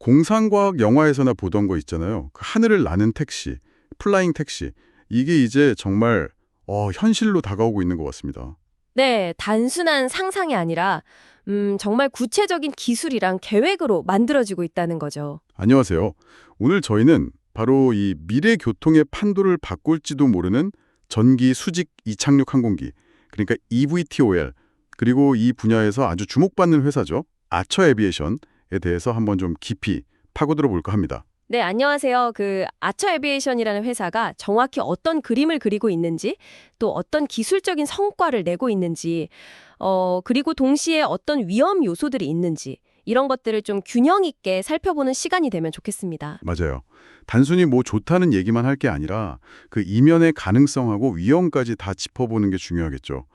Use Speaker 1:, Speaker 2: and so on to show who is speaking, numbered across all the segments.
Speaker 1: 공상과학 영화에서나 보던 거 있잖아요. 그 하늘을 나는 택시, 플라잉 택시. 이게 이제 정말 현실로 다가오고 있는 것 같습니다.
Speaker 2: 네, 단순한 상상이 아니라 정말 구체적인 기술이랑 계획으로 만들어지고 있다는 거죠.
Speaker 1: 안녕하세요. 오늘 저희는 바로 이 미래 교통의 판도를 바꿀지도 모르는 전기 수직 이착륙 항공기, 그러니까 EVTOL, 그리고 이 분야에서 아주 주목받는 회사죠. 아처 에비에이션에 대해서 한번 좀 깊이 파고들어 볼까 합니다.
Speaker 2: 네, 안녕하세요. 아처 에비에이션이라는 회사가 정확히 어떤 그림을 그리고 있는지, 또 어떤 기술적인 성과를 내고 있는지, 그리고 동시에 어떤 위험 요소들이 있는지, 이런 것들을 좀 균형 있게 살펴보는 시간이 되면 좋겠습니다.
Speaker 1: 맞아요. 단순히 뭐 좋다는 얘기만 할 게 아니라 그 이면의 가능성하고 위험까지 다 짚어보는 게 중요하겠죠.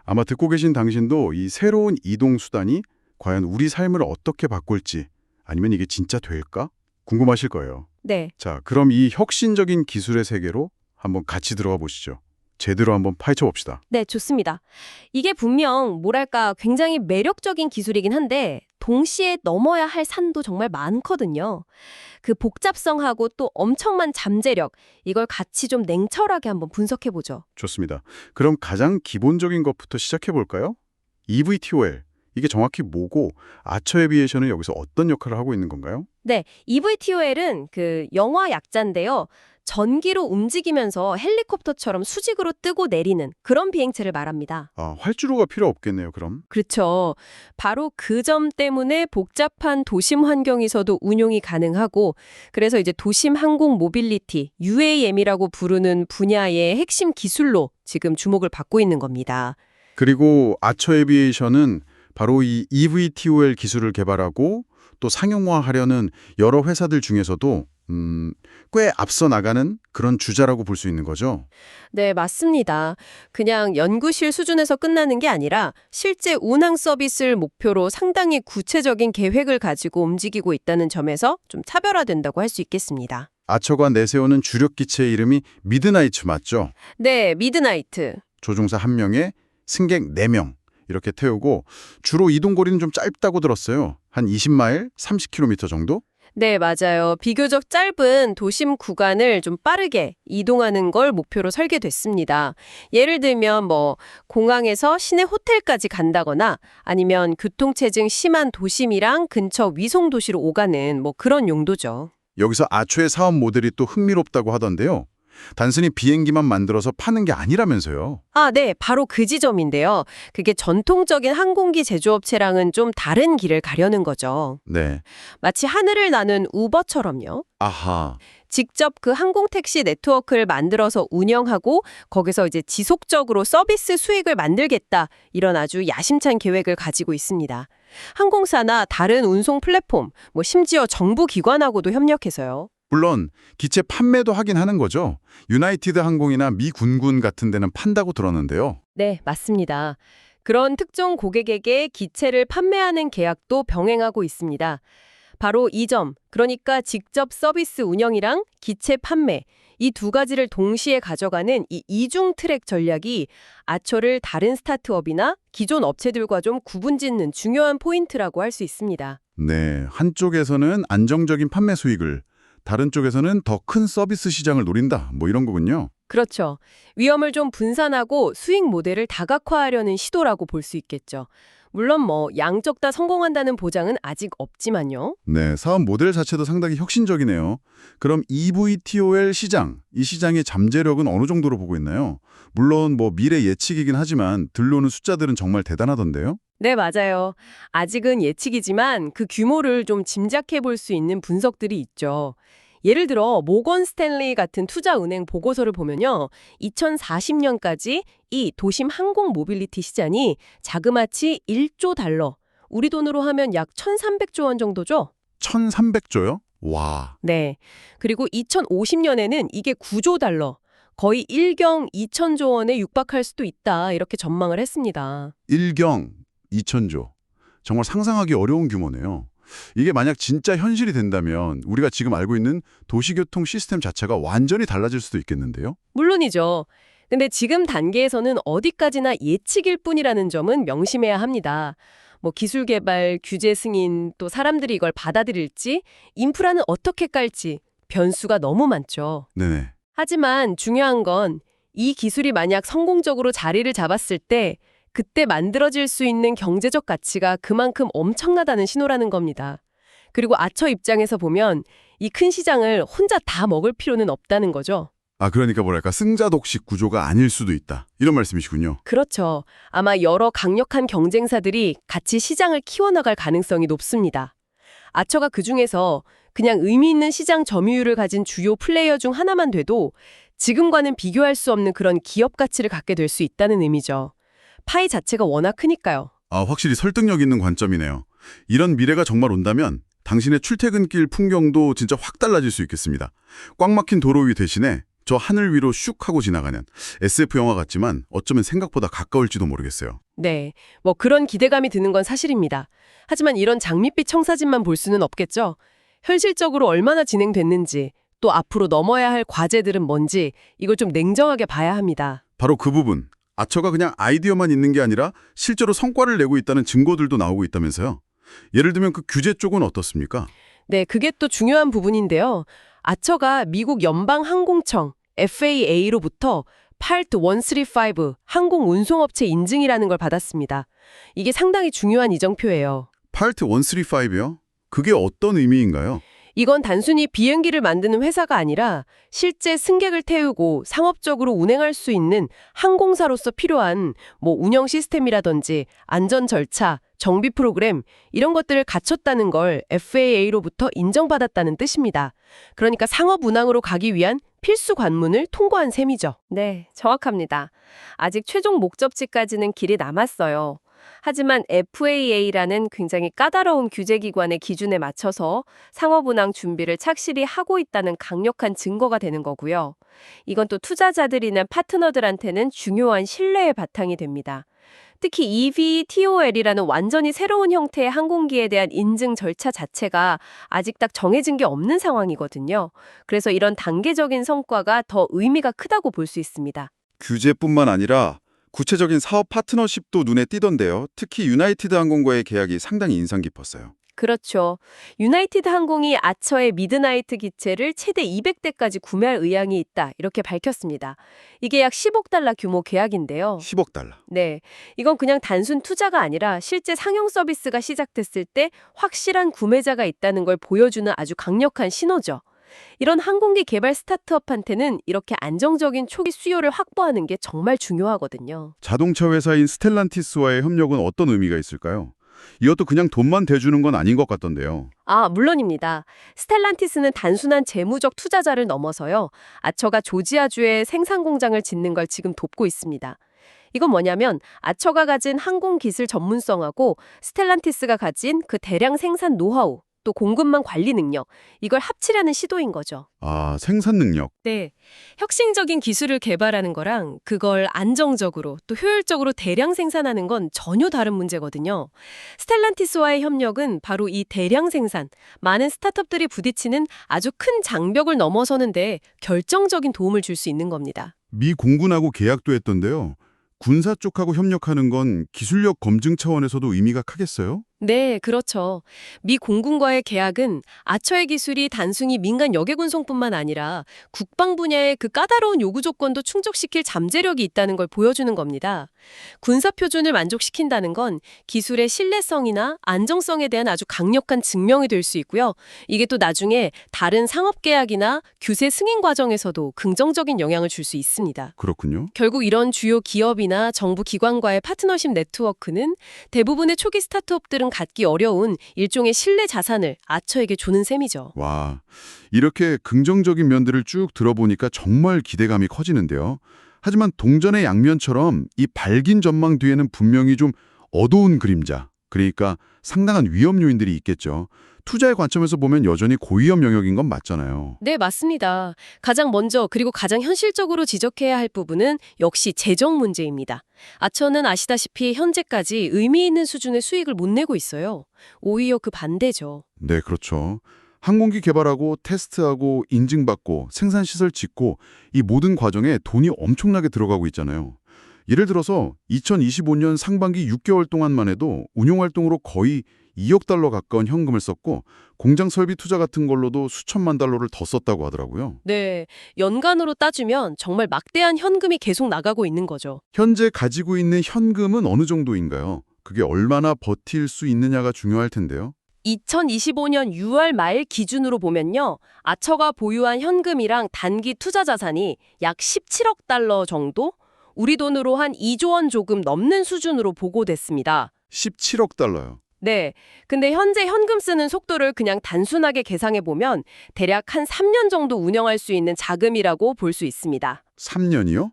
Speaker 1: 아마 듣고 계신 당신도 이 새로운 이동 수단이 과연 우리 삶을 어떻게 바꿀지, 아니면 이게 진짜 될까? 궁금하실 거예요.
Speaker 2: 네.
Speaker 1: 자, 그럼 이 혁신적인 기술의 세계로 한번 같이 들어가 보시죠. 제대로 한번 파헤쳐 봅시다.
Speaker 2: 네, 좋습니다. 이게 분명 뭐랄까 굉장히 매력적인 기술이긴 한데 동시에 넘어야 할 산도 정말 많거든요. 그 복잡성하고 또 엄청난 잠재력, 이걸 같이 좀 냉철하게 한번 분석해 보죠.
Speaker 1: 좋습니다. 그럼 가장 기본적인 것부터 시작해 볼까요? EVTOL, 이게 정확히 뭐고 아처 에비에이션은 여기서 어떤 역할을 하고 있는 건가요?
Speaker 2: 네, EVTOL은 영화 약자인데요. 전기로 움직이면서 헬리콥터처럼 수직으로 뜨고 내리는 그런 비행체를 말합니다.
Speaker 1: 아, 활주로가 필요 없겠네요, 그럼.
Speaker 2: 그렇죠. 바로 그 점 때문에 복잡한 도심 환경에서도 운용이 가능하고, 그래서 이제 도심 항공 모빌리티, UAM이라고 부르는 분야의 핵심 기술로 지금 주목을 받고 있는 겁니다.
Speaker 1: 그리고 아처 에비에이션은 바로 이 EVTOL 기술을 개발하고 또 상용화하려는 여러 회사들 중에서도 꽤 앞서 나가는 그런 주자라고 볼 수 있는 거죠.
Speaker 2: 네, 맞습니다. 그냥 연구실 수준에서 끝나는 게 아니라 실제 운항 서비스를 목표로 상당히 구체적인 계획을 가지고 움직이고 있다는 점에서 좀 차별화된다고 할 수 있겠습니다.
Speaker 1: 아처가 내세우는 주력 기체의 이름이 미드나이츠 맞죠?
Speaker 2: 네, 미드나이트.
Speaker 1: 조종사 1명에 승객 4명 이렇게 태우고 주로 이동거리는 좀 짧다고 들었어요. 한 20마일, 30km 정도?
Speaker 2: 네, 맞아요. 비교적 짧은 도심 구간을 좀 빠르게 이동하는 걸 목표로 설계됐습니다. 예를 들면 공항에서 시내 호텔까지 간다거나 아니면 교통체증 심한 도심이랑 근처 위성 도시로 오가는 그런 용도죠.
Speaker 1: 여기서 아처의 사업 모델이 또 흥미롭다고 하던데요. 단순히 비행기만 만들어서 파는 게 아니라면서요.
Speaker 2: 아, 네. 바로 그 지점인데요. 그게 전통적인 항공기 제조업체랑은 좀 다른 길을 가려는 거죠.
Speaker 1: 네.
Speaker 2: 마치 하늘을 나는 우버처럼요.
Speaker 1: 아하.
Speaker 2: 직접 그 항공택시 네트워크를 만들어서 운영하고 거기서 이제 지속적으로 서비스 수익을 만들겠다. 이런 아주 야심찬 계획을 가지고 있습니다. 항공사나 다른 운송 플랫폼, 심지어 정부 기관하고도 협력해서요.
Speaker 1: 물론 기체 판매도 하긴 하는 거죠. 유나이티드 항공이나 미 군군 같은 데는 판다고 들었는데요.
Speaker 2: 네, 맞습니다. 그런 특정 고객에게 기체를 판매하는 계약도 병행하고 있습니다. 바로 이 점, 그러니까 직접 서비스 운영이랑 기체 판매, 이 두 가지를 동시에 가져가는 이 이중 트랙 전략이 아처를 다른 스타트업이나 기존 업체들과 좀 구분짓는 중요한 포인트라고 할 수 있습니다.
Speaker 1: 네, 한쪽에서는 안정적인 판매 수익을, 다른 쪽에서는 더 큰 서비스 시장을 노린다. 이런 거군요.
Speaker 2: 그렇죠. 위험을 좀 분산하고 수익 모델을 다각화하려는 시도라고 볼 수 있겠죠. 물론 양쪽 다 성공한다는 보장은 아직 없지만요.
Speaker 1: 네, 사업 모델 자체도 상당히 혁신적이네요. 그럼 EVTOL 시장, 이 시장의 잠재력은 어느 정도로 보고 있나요? 물론 미래 예측이긴 하지만 들려오는 숫자들은 정말 대단하던데요?
Speaker 2: 네, 맞아요. 아직은 예측이지만 그 규모를 좀 짐작해 볼 수 있는 분석들이 있죠. 예를 들어 모건 스탠리 같은 투자은행 보고서를 보면요. 2040년까지 이 도심 항공 모빌리티 시장이 자그마치 1조 달러, 우리 돈으로 하면 약 1,300조 원 정도죠?
Speaker 1: 1,300조요? 와.
Speaker 2: 네. 그리고 2050년에는 이게 9조 달러, 거의 1경 2천조 원에 육박할 수도 있다, 이렇게 전망을 했습니다.
Speaker 1: 1경 2천조. 정말 상상하기 어려운 규모네요. 이게 만약 진짜 현실이 된다면 우리가 지금 알고 있는 도시교통 시스템 자체가 완전히 달라질 수도 있겠는데요?
Speaker 2: 물론이죠. 근데 지금 단계에서는 어디까지나 예측일 뿐이라는 점은 명심해야 합니다. 뭐 기술 개발, 규제 승인, 또 사람들이 이걸 받아들일지, 인프라는 어떻게 깔지 변수가 너무 많죠.
Speaker 1: 네네.
Speaker 2: 하지만 중요한 건 이 기술이 만약 성공적으로 자리를 잡았을 때 그때 만들어질 수 있는 경제적 가치가 그만큼 엄청나다는 신호라는 겁니다. 그리고 아처 입장에서 보면 이 큰 시장을 혼자 다 먹을 필요는 없다는 거죠.
Speaker 1: 아, 그러니까 뭐랄까 승자독식 구조가 아닐 수도 있다. 이런 말씀이시군요.
Speaker 2: 그렇죠. 아마 여러 강력한 경쟁사들이 같이 시장을 키워나갈 가능성이 높습니다. 아처가 그중에서 그냥 의미 있는 시장 점유율을 가진 주요 플레이어 중 하나만 돼도 지금과는 비교할 수 없는 그런 기업 가치를 갖게 될 수 있다는 의미죠. 파이 자체가 워낙 크니까요.
Speaker 1: 아, 확실히 설득력 있는 관점이네요. 이런 미래가 정말 온다면 당신의 출퇴근길 풍경도 진짜 확 달라질 수 있겠습니다. 꽉 막힌 도로 위 대신에 저 하늘 위로 슉 하고 지나가는 SF 영화 같지만 어쩌면 생각보다 가까울지도 모르겠어요.
Speaker 2: 네, 뭐 그런 기대감이 드는 건 사실입니다. 하지만 이런 장밋빛 청사진만 볼 수는 없겠죠. 현실적으로 얼마나 진행됐는지, 또 앞으로 넘어야 할 과제들은 뭔지 이걸 좀 냉정하게 봐야 합니다.
Speaker 1: 바로 그 부분. 아처가 그냥 아이디어만 있는 게 아니라 실제로 성과를 내고 있다는 증거들도 나오고 있다면서요. 예를 들면 그 규제 쪽은 어떻습니까?
Speaker 2: 네, 그게 또 중요한 부분인데요. 아처가 미국 연방항공청 FAA로부터 Part 135 항공운송업체 인증이라는 걸 받았습니다. 이게 상당히 중요한 이정표예요.
Speaker 1: Part 135요? 그게 어떤 의미인가요?
Speaker 2: 이건 단순히 비행기를 만드는 회사가 아니라 실제 승객을 태우고 상업적으로 운행할 수 있는 항공사로서 필요한 뭐 운영 시스템이라든지 안전 절차, 정비 프로그램 이런 것들을 갖췄다는 걸 FAA로부터 인정받았다는 뜻입니다. 그러니까 상업 운항으로 가기 위한 필수 관문을 통과한 셈이죠. 네, 정확합니다. 아직 최종 목적지까지는 길이 남았어요. 하지만 FAA라는 굉장히 까다로운 규제기관의 기준에 맞춰서 상업운항 준비를 착실히 하고 있다는 강력한 증거가 되는 거고요. 이건 또 투자자들이나 파트너들한테는 중요한 신뢰의 바탕이 됩니다. 특히 eVTOL이라는 완전히 새로운 형태의 항공기에 대한 인증 절차 자체가 아직 딱 정해진 게 없는 상황이거든요. 그래서 이런 단계적인 성과가 더 의미가 크다고 볼 수 있습니다.
Speaker 3: 규제뿐만 아니라 구체적인 사업 파트너십도 눈에 띄던데요. 특히 유나이티드 항공과의 계약이 상당히 인상 깊었어요.
Speaker 2: 그렇죠. 유나이티드 항공이 아처의 미드나이트 기체를 최대 200대까지 구매할 의향이 있다. 이렇게 밝혔습니다. 이게 약 10억 달러 규모 계약인데요.
Speaker 3: 10억 달러.
Speaker 2: 네. 이건 그냥 단순 투자가 아니라 실제 상용 서비스가 시작됐을 때 확실한 구매자가 있다는 걸 보여주는 아주 강력한 신호죠. 이런 항공기 개발 스타트업한테는 이렇게 안정적인 초기 수요를 확보하는 게 정말 중요하거든요.
Speaker 1: 자동차 회사인 스텔란티스와의 협력은 어떤 의미가 있을까요? 이것도 그냥 돈만 대주는 건 아닌 것 같던데요.
Speaker 2: 아, 물론입니다. 스텔란티스는 단순한 재무적 투자자를 넘어서요. 아처가 조지아주에 생산 공장을 짓는 걸 지금 돕고 있습니다. 이건 뭐냐면 아처가 가진 항공 기술 전문성하고 스텔란티스가 가진 그 대량 생산 노하우, 또 공급망 관리 능력, 이걸 합치려는 시도인 거죠.
Speaker 1: 아, 생산 능력.
Speaker 2: 네. 혁신적인 기술을 개발하는 거랑 그걸 안정적으로 또 효율적으로 대량 생산하는 건 전혀 다른 문제거든요. 스텔란티스와의 협력은 바로 이 대량 생산, 많은 스타트업들이 부딪히는 아주 큰 장벽을 넘어서는데 결정적인 도움을 줄 수 있는 겁니다.
Speaker 1: 미 공군하고 계약도 했던데요. 군사 쪽하고 협력하는 건 기술력 검증 차원에서도 의미가 크겠어요?
Speaker 2: 네, 그렇죠. 미 공군과의 계약은 아처의 기술이 단순히 민간 여객운송뿐만 아니라 국방 분야의 그 까다로운 요구 조건도 충족시킬 잠재력이 있다는 걸 보여주는 겁니다. 군사 표준을 만족시킨다는 건 기술의 신뢰성이나 안정성에 대한 아주 강력한 증명이 될 수 있고요. 이게 또 나중에 다른 상업 계약이나 규제 승인 과정에서도 긍정적인 영향을 줄 수 있습니다.
Speaker 1: 그렇군요.
Speaker 2: 결국 이런 주요 기업이나 정부 기관과의 파트너십 네트워크는 대부분의 초기 스타트업들은 갖기 어려운 일종의 신뢰 자산을 아처에게 주는 셈이죠.
Speaker 1: 와, 이렇게 긍정적인 면들을 쭉 들어보니까 정말 기대감이 커지는데요. 하지만 동전의 양면처럼 이 밝은 전망 뒤에는 분명히 좀 어두운 그림자, 그러니까 상당한 위험 요인들이 있겠죠. 투자의 관점에서 보면 여전히 고위험 영역인 건 맞잖아요.
Speaker 2: 네, 맞습니다. 가장 먼저 그리고 가장 현실적으로 지적해야 할 부분은 역시 재정 문제입니다. 아처는 아시다시피 현재까지 의미 있는 수준의 수익을 못 내고 있어요. 오히려 그 반대죠.
Speaker 1: 네, 그렇죠. 항공기 개발하고 테스트하고 인증받고 생산시설 짓고 이 모든 과정에 돈이 엄청나게 들어가고 있잖아요. 예를 들어서 2025년 상반기 6개월 동안만 해도 운용활동으로 거의 2억 달러 가까운 현금을 썼고 공장 설비 투자 같은 걸로도 수천만 달러를 더 썼다고 하더라고요.
Speaker 2: 네, 연간으로 따지면 정말 막대한 현금이 계속 나가고 있는 거죠.
Speaker 1: 현재 가지고 있는 현금은 어느 정도인가요? 그게 얼마나 버틸 수 있느냐가 중요할 텐데요.
Speaker 2: 2025년 6월 말 기준으로 보면요. 아처가 보유한 현금이랑 단기 투자 자산이 약 17억 달러 정도? 우리 돈으로 한 2조 원 조금 넘는 수준으로 보고됐습니다.
Speaker 1: 17억 달러요.
Speaker 2: 네. 근데 현재 현금 쓰는 속도를 그냥 단순하게 계산해 보면 대략 한 3년 정도 운영할 수 있는 자금이라고 볼 수 있습니다.
Speaker 1: 3년이요?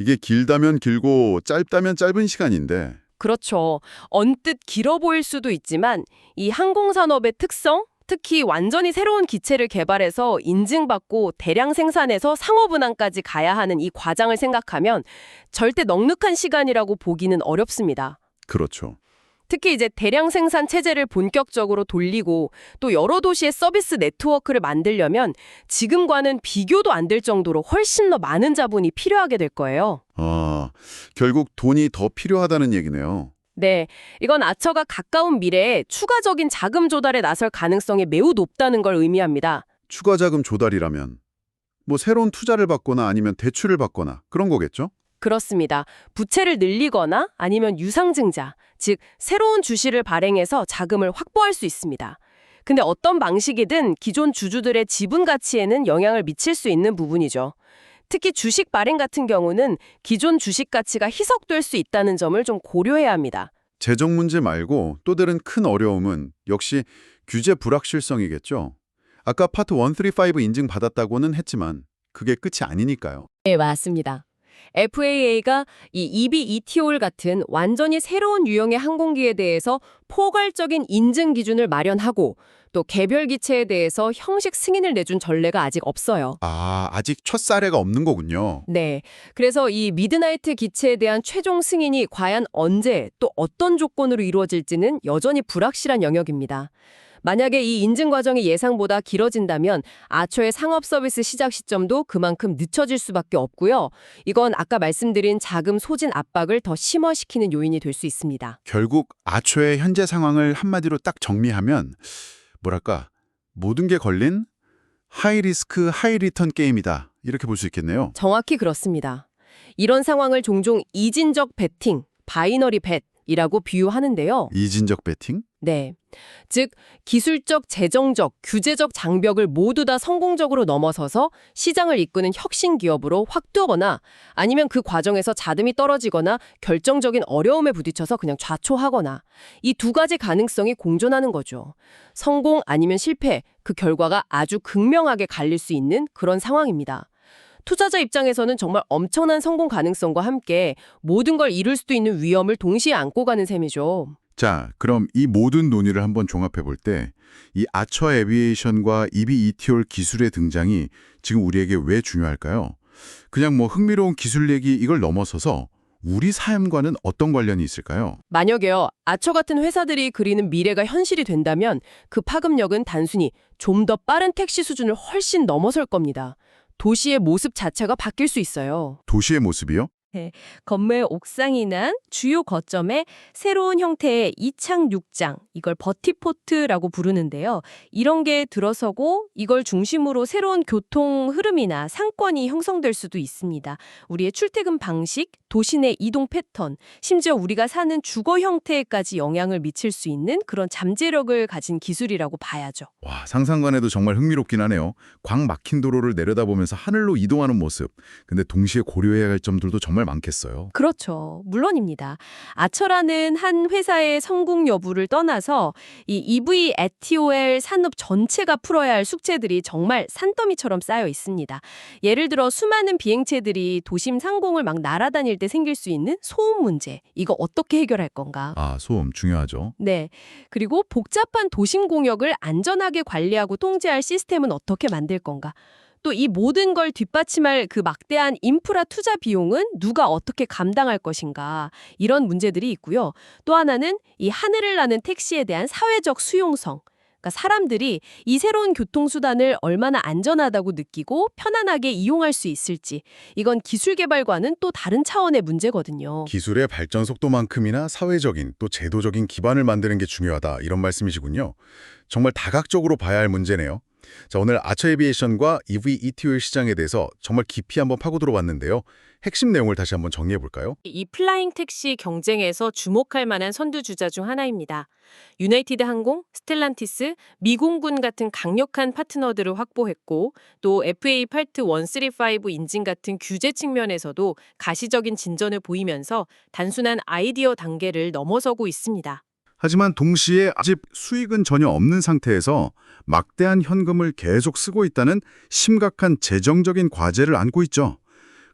Speaker 1: 이게 길다면 길고 짧다면 짧은 시간인데
Speaker 2: 그렇죠. 언뜻 길어 보일 수도 있지만 이 항공산업의 특성, 특히 완전히 새로운 기체를 개발해서 인증받고 대량 생산해서 상업운항까지 가야 하는 이 과정을 생각하면 절대 넉넉한 시간이라고 보기는 어렵습니다.
Speaker 1: 그렇죠.
Speaker 2: 특히 이제 대량 생산 체제를 본격적으로 돌리고 또 여러 도시의 서비스 네트워크를 만들려면 지금과는 비교도 안 될 정도로 훨씬 더 많은 자본이 필요하게 될 거예요.
Speaker 1: 결국 돈이 더 필요하다는 얘기네요.
Speaker 2: 네, 이건 아처가 가까운 미래에 추가적인 자금 조달에 나설 가능성이 매우 높다는 걸 의미합니다.
Speaker 1: 추가 자금 조달이라면 뭐 새로운 투자를 받거나 아니면 대출을 받거나 그런 거겠죠?
Speaker 2: 그렇습니다. 부채를 늘리거나 아니면 유상증자, 즉 새로운 주식을 발행해서 자금을 확보할 수 있습니다. 근데 어떤 방식이든 기존 주주들의 지분 가치에는 영향을 미칠 수 있는 부분이죠. 특히 주식 발행 같은 경우는 기존 주식 가치가 희석될 수 있다는 점을 좀 고려해야 합니다.
Speaker 1: 재정 문제 말고 또 다른 큰 어려움은 역시 규제 불확실성이겠죠. 아까 파트 135 인증받았다고는 했지만 그게 끝이 아니니까요.
Speaker 2: 네, 맞습니다. FAA가 이 EB-ETOL 같은 완전히 새로운 유형의 항공기에 대해서 포괄적인 인증 기준을 마련하고 또 개별 기체에 대해서 형식 승인을 내준 전례가 아직 없어요.
Speaker 1: 아직 첫 사례가 없는 거군요.
Speaker 2: 네. 그래서 이 미드나이트 기체에 대한 최종 승인이 과연 언제 또 어떤 조건으로 이루어질지는 여전히 불확실한 영역입니다. 만약에 이 인증 과정이 예상보다 길어진다면 아처의 상업 서비스 시작 시점도 그만큼 늦춰질 수밖에 없고요. 이건 아까 말씀드린 자금 소진 압박을 더 심화시키는 요인이 될 수 있습니다.
Speaker 1: 결국 아초의 현재 상황을 한마디로 딱 정리하면 뭐랄까 모든 게 걸린 하이 리스크 하이 리턴 게임이다. 이렇게 볼 수 있겠네요.
Speaker 2: 정확히 그렇습니다. 이런 상황을 종종 이진적 베팅, 바이너리 벳이라고 비유하는데요.
Speaker 1: 이진적 베팅?
Speaker 2: 네. 즉 기술적, 재정적, 규제적 장벽을 모두 다 성공적으로 넘어서서 시장을 이끄는 혁신 기업으로 확 뛰거나 아니면 그 과정에서 자금이 떨어지거나 결정적인 어려움에 부딪혀서 그냥 좌초하거나 이 두 가지 가능성이 공존하는 거죠. 성공 아니면 실패, 그 결과가 아주 극명하게 갈릴 수 있는 그런 상황입니다. 투자자 입장에서는 정말 엄청난 성공 가능성과 함께 모든 걸 이룰 수도 있는 위험을 동시에 안고 가는 셈이죠.
Speaker 1: 자, 그럼 이 모든 논의를 한번 종합해 볼 때 이 아처 에비에이션과 EB-ETOL 기술의 등장이 지금 우리에게 왜 중요할까요? 그냥 뭐 흥미로운 기술 얘기 이걸 넘어서서 우리 삶과는 어떤 관련이 있을까요?
Speaker 2: 만약에요, 아처 같은 회사들이 그리는 미래가 현실이 된다면 그 파급력은 단순히 좀 더 빠른 택시 수준을 훨씬 넘어설 겁니다. 도시의 모습 자체가 바뀔 수 있어요.
Speaker 1: 도시의 모습이요?
Speaker 2: 건물 옥상이나 주요 거점에 새로운 형태의 이창육장, 이걸 버티포트라고 부르는데요. 이런 게 들어서고 이걸 중심으로 새로운 교통 흐름이나 상권이 형성될 수도 있습니다. 우리의 출퇴근 방식, 도시 내 이동 패턴, 심지어 우리가 사는 주거 형태에까지 영향을 미칠 수 있는 그런 잠재력을 가진 기술이라고 봐야죠.
Speaker 1: 와, 상상만 해도 정말 흥미롭긴 하네요. 광 막힌 도로를 내려다보면서 하늘로 이동하는 모습. 근데 동시에 고려해야 할 점들도 정말 많겠어요.
Speaker 2: 그렇죠. 물론입니다. 아처라는 한 회사의 성공 여부를 떠나서 이 EV-ETOL 산업 전체가 풀어야 할 숙제들이 정말 산더미처럼 쌓여 있습니다. 예를 들어 수많은 비행체들이 도심 상공을 막 날아다닐 때 생길 수 있는 소음 문제. 이거 어떻게 해결할 건가?
Speaker 1: 소음 중요하죠.
Speaker 2: 네. 그리고 복잡한 도심 공역을 안전하게 관리하고 통제할 시스템은 어떻게 만들 건가? 또 이 모든 걸 뒷받침할 그 막대한 인프라 투자 비용은 누가 어떻게 감당할 것인가? 이런 문제들이 있고요. 또 하나는 이 하늘을 나는 택시에 대한 사회적 수용성. 그러니까 사람들이 이 새로운 교통수단을 얼마나 안전하다고 느끼고 편안하게 이용할 수 있을지, 이건 기술 개발과는 또 다른 차원의 문제거든요.
Speaker 1: 기술의 발전 속도만큼이나 사회적인 또 제도적인 기반을 만드는 게 중요하다 이런 말씀이시군요. 정말 다각적으로 봐야 할 문제네요. 자, 오늘 아처 에비에이션과 EV ETOL 시장에 대해서 정말 깊이 한번 파고들어 봤는데요. 핵심 내용을 다시 한번 정리해 볼까요?
Speaker 2: 이 플라잉 택시 경쟁에서 주목할 만한 선두주자 중 하나입니다. 유나이티드 항공, 스텔란티스, 미공군 같은 강력한 파트너들을 확보했고 또 FA 파트 135 인증 같은 규제 측면에서도 가시적인 진전을 보이면서 단순한 아이디어 단계를 넘어서고 있습니다.
Speaker 3: 하지만 동시에 아직 수익은 전혀 없는 상태에서 막대한 현금을 계속 쓰고 있다는 심각한 재정적인 과제를 안고 있죠.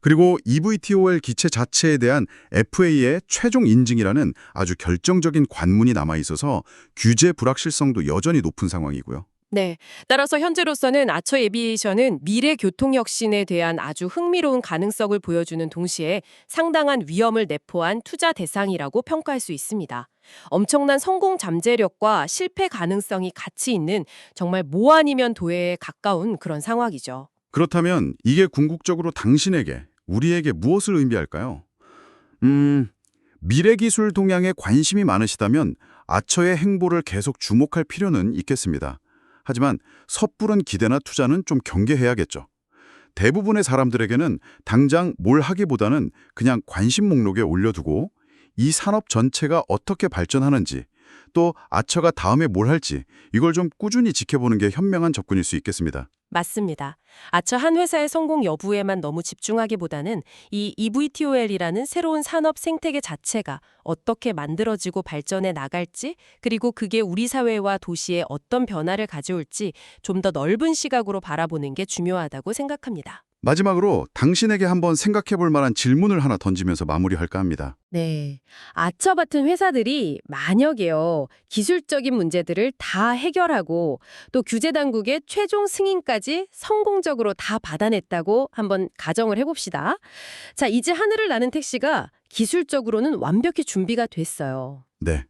Speaker 3: 그리고 EVTOL 기체 자체에 대한 FA의 최종 인증이라는 아주 결정적인 관문이 남아있어서 규제 불확실성도 여전히 높은 상황이고요.
Speaker 2: 네. 따라서 현재로서는 아처 에비에이션은 미래 교통 혁신에 대한 아주 흥미로운 가능성을 보여주는 동시에 상당한 위험을 내포한 투자 대상이라고 평가할 수 있습니다. 엄청난 성공 잠재력과 실패 가능성이 같이 있는 정말 뭐 아니면 도에 가까운 그런 상황이죠.
Speaker 3: 그렇다면 이게 궁극적으로 당신에게, 우리에게 무엇을 의미할까요? 미래기술 동향에 관심이 많으시다면 아처의 행보를 계속 주목할 필요는 있겠습니다. 하지만 섣부른 기대나 투자는 좀 경계해야겠죠. 대부분의 사람들에게는 당장 뭘 하기보다는 그냥 관심 목록에 올려두고 이 산업 전체가 어떻게 발전하는지, 또 아처가 다음에 뭘 할지 이걸 좀 꾸준히 지켜보는 게 현명한 접근일 수 있겠습니다.
Speaker 2: 맞습니다. 아처 한 회사의 성공 여부에만 너무 집중하기보다는 이 EVTOL이라는 새로운 산업 생태계 자체가 어떻게 만들어지고 발전해 나갈지, 그리고 그게 우리 사회와 도시에 어떤 변화를 가져올지 좀 더 넓은 시각으로 바라보는 게 중요하다고 생각합니다.
Speaker 3: 마지막으로 당신에게 한번 생각해 볼 만한 질문을 하나 던지면서 마무리할까 합니다.
Speaker 2: 네. 아처 같은 회사들이 만약에요, 기술적인 문제들을 다 해결하고 또 규제 당국의 최종 승인까지 성공적으로 다 받아냈다고 한번 가정을 해봅시다. 자, 이제 하늘을 나는 택시가 기술적으로는 완벽히 준비가 됐어요.
Speaker 3: 네.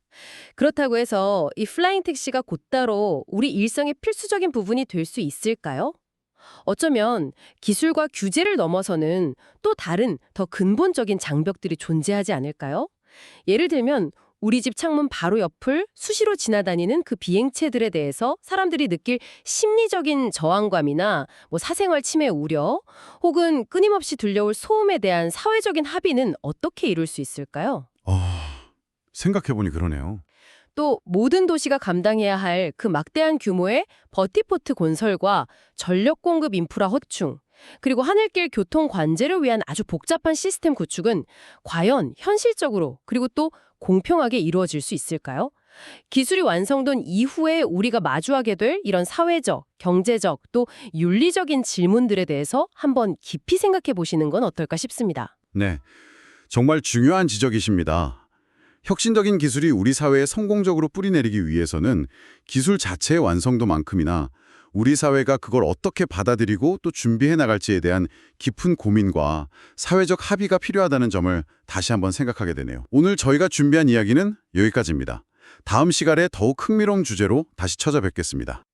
Speaker 2: 그렇다고 해서 이 플라잉 택시가 곧바로 우리 일상의 필수적인 부분이 될 수 있을까요? 어쩌면 기술과 규제를 넘어서는 또 다른 더 근본적인 장벽들이 존재하지 않을까요? 예를 들면 우리 집 창문 바로 옆을 수시로 지나다니는 그 비행체들에 대해서 사람들이 느낄 심리적인 저항감이나 사생활 침해 우려, 혹은 끊임없이 들려올 소음에 대한 사회적인 합의는 어떻게 이룰 수 있을까요?
Speaker 3: 생각해보니 그러네요.
Speaker 2: 또 모든 도시가 감당해야 할 그 막대한 규모의 버티포트 건설과 전력 공급 인프라 확충, 그리고 하늘길 교통 관제를 위한 아주 복잡한 시스템 구축은 과연 현실적으로 그리고 또 공평하게 이루어질 수 있을까요? 기술이 완성된 이후에 우리가 마주하게 될 이런 사회적, 경제적, 또 윤리적인 질문들에 대해서 한번 깊이 생각해 보시는 건 어떨까 싶습니다.
Speaker 3: 네, 정말 중요한 지적이십니다. 혁신적인 기술이 우리 사회에 성공적으로 뿌리내리기 위해서는 기술 자체의 완성도만큼이나 우리 사회가 그걸 어떻게 받아들이고 또 준비해 나갈지에 대한 깊은 고민과 사회적 합의가 필요하다는 점을 다시 한번 생각하게 되네요. 오늘 저희가 준비한 이야기는 여기까지입니다. 다음 시간에 더욱 흥미로운 주제로 다시 찾아뵙겠습니다.